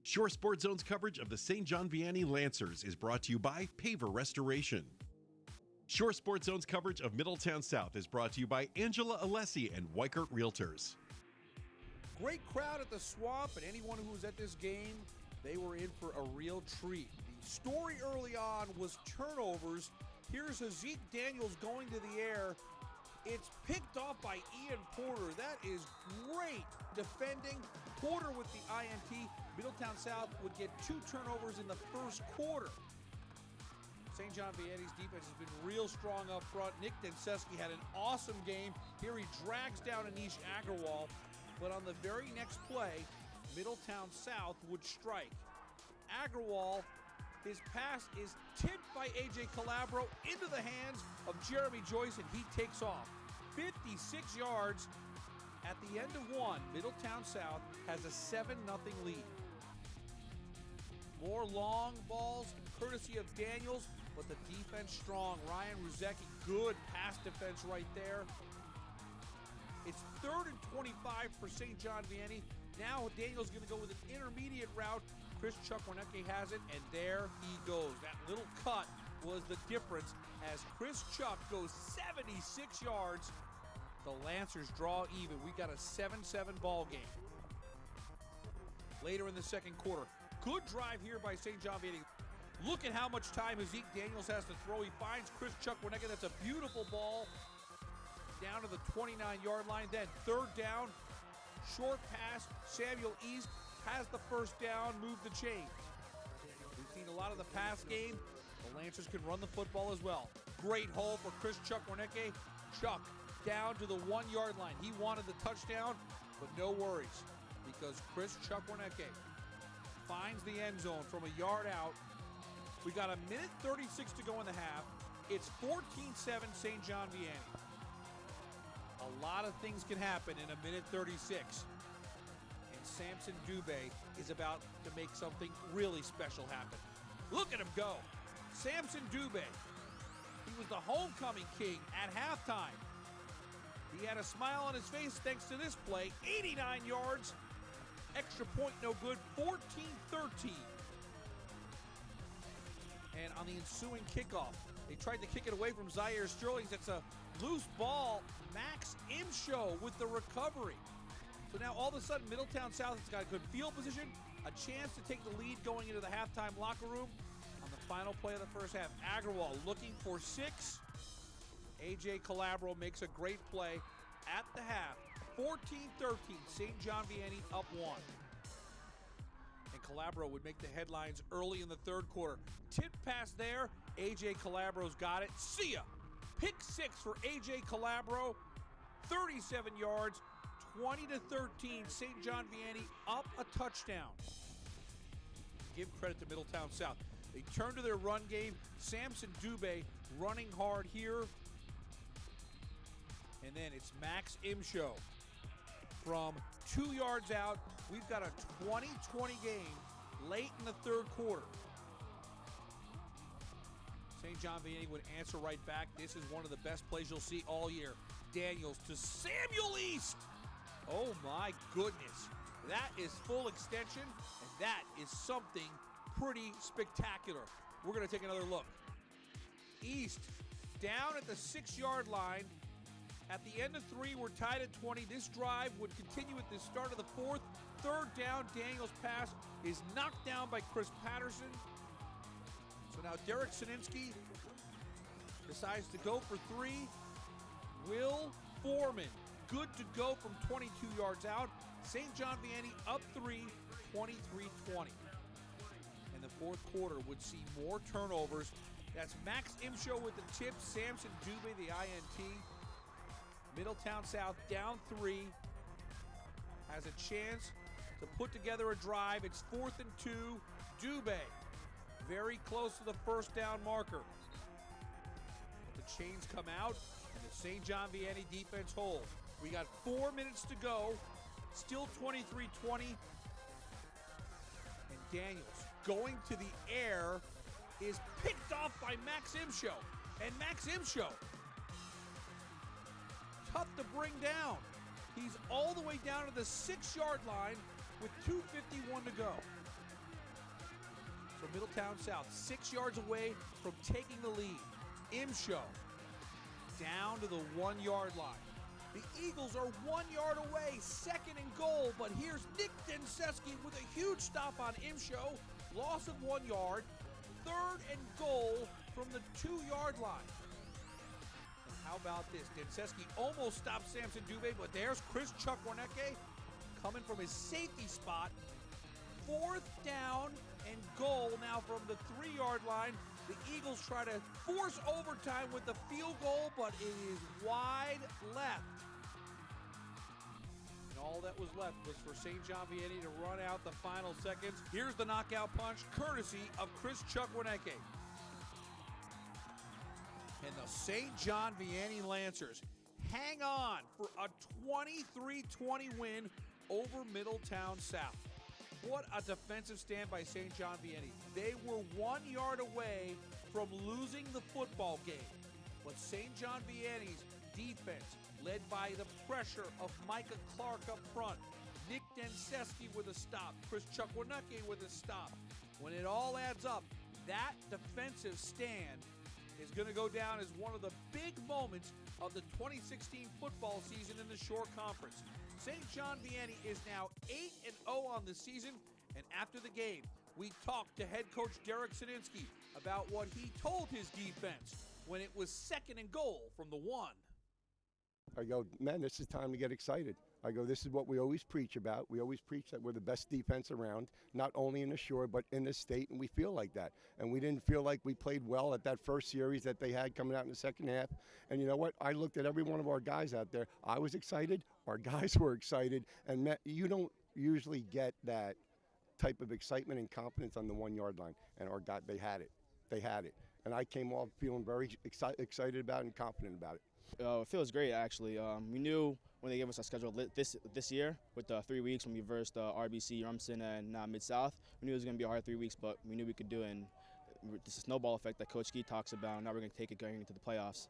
Shore Sports Zone's coverage of the St. John Vianney Lancers is brought to you by Paver Restoration. Shore Sports Zone's coverage of Middletown South is brought to you by Angela Alessi and Weichert Realtors. Great crowd at the Swamp, and anyone who was at this game, they were in for a real treat. The story early on was turnovers. Here's Haaziq Daniels going to the air. It's picked off by Ian Porter. That is great defending. Porter with the INT. Middletown South would get 2 turnovers in the first quarter. St. John Vianney's defense has been real strong up front. Nick Denseski had an awesome game. Here he drags down Anish Agarwal. But on the very next play, Middletown South would strike. Agarwal, his pass is tipped by A.J. Calabro into the hands of Jeremy Joyce, and he takes off. 56 yards. At the end of one, Middletown South has a 7-0 lead. More long balls, courtesy of Daniels, but the defense strong. Ryan Ruzecki, good pass defense right there. It's 3rd and 25 for St. John Vianney. Now Daniels going to go with an intermediate route. Chris Chuck Warnecke has it, and there he goes. That little cut was the difference as Chris Chuck goes 76 yards. The Lancers draw even. We got a 7-7 ball game. Later in the second quarter, good drive here by St. John Vianney. Look at how much time Haaziq Daniels has to throw. He finds Chris Chuck Warnecke. That's a beautiful ball down to the 29-yard line. Then 3rd down, short pass. Samuel East has the first down, move the chain. We've seen a lot of the pass game. The Lancers can run the football as well. Great hole for Chris Chuck Warnecke. Chuck down to the 1-yard line. He wanted the touchdown, but no worries because Chris Chuck Warnecke finds the end zone from a yard out. We got 1:36 to go in the half. It's 14-7 St. John Vianney. A lot of things can happen in 1:36. And Samson Dubé is about to make something really special happen. Look at him go. Samson Dubé. He was the homecoming king at halftime. He had a smile on his face thanks to this play. 89 yards. Extra point no good. 14-13. And on the ensuing kickoff, they tried to kick it away from Zaire Sterling. That's a loose ball. Max Imshow with the recovery. So now all of a sudden, Middletown South has got a good field position, a chance to take the lead going into the halftime locker room. On the final play of the first half, Agarwal looking for 6. A.J. Calabro makes a great play at the half. 14-13, St. John Vianney up 1. And Calabro would make the headlines early in the third quarter. Tip pass there. A.J. Calabro's got it. See ya. Pick 6 for A.J. Calabro. 37 yards. 20-13. St. John Vianney up a touchdown. Give credit to Middletown South. They turn to their run game. Samson Dubé running hard here. And then it's Max Imshow. From 2 yards out, we've got a 20-20 game late in the third quarter. St. John Vianney would answer right back. This is one of the best plays you'll see all year. Daniels to Samuel East. Oh my goodness. That is full extension, and that is something pretty spectacular. We're going to take another look. East down at the 6-yard line. At the end of 3, we're tied at 20. This drive would continue at the start of the 4th. 3rd down, Daniels' pass is knocked down by Chris Patterson. So now Derek Sininski decides to go for 3. Will Foreman, good to go from 22 yards out. St. John Vianney up 3, 23-20. And the fourth quarter would see more turnovers. That's Max Imshow with the tip, Samson Dubé the INT. Middletown South down 3, has a chance to put together a drive. It's 4th and 2. Dubé very close to the first down marker. But the chains come out, and the St. John Vianney defense holds. We got 4 minutes to go, still 23-20. And Daniels going to the air is picked off by Max Imshow. And Max Imshow, tough to bring down. He's all the way down to the 6-yard line with 2:51 to go. from Middletown South, 6 yards away from taking the lead. Imshow down to the 1-yard line. The Eagles are 1 yard away, 2nd and goal, but here's Nick Denseski with a huge stop on Imshow. Loss of 1 yard, 3rd and goal from the 2-yard line. And how about this? Denseski almost stopped Samson Dubé, but there's Chris Chukwuneke coming from his safety spot. 4th down and goal now from the 3-yard line. The Eagles try to force overtime with the field goal, but it is wide left. And all that was left was for St. John Vianney to run out the final seconds. Here's the knockout punch, courtesy of Chris Chukwuneke. And the St. John Vianney Lancers hang on for a 23-20 win over Middletown South. What a defensive stand by St. John Vianney. They were 1 yard away from losing the football game. But St. John Vianney's defense, led by the pressure of Micah Clark up front, Nick Denseski with a stop, Chris Chukwuneke with a stop. When it all adds up, that defensive stand is going to go down as one of the big moments of the 2016 football season in the Shore Conference. St. John Vianney is now 8-0 on the season, and after the game, we talked to head coach Derek Sininsky about what he told his defense when it was 2nd and goal from the 1. I go, man, this is time to get excited. I go, this is what we always preach about. We always preach that we're the best defense around, not only in the Shore, but in the state, and we feel like that. And we didn't feel like we played well at that first series that they had coming out in the second half. And you know what? I looked at every one of our guys out there. I was excited. Our guys were excited. And you don't usually get that type of excitement and confidence on the 1 yard line. And our guys, they had it. They had it. And I came off feeling very excited about it and confident about it. It feels great, actually. We knew when they gave us our schedule this year with the 3 weeks when we versed RBC, Rumson, and Mid-South. We knew it was going to be a hard 3 weeks, but we knew we could do it. And this snowball effect that Coach Ski talks about, now we're going to take it going into the playoffs.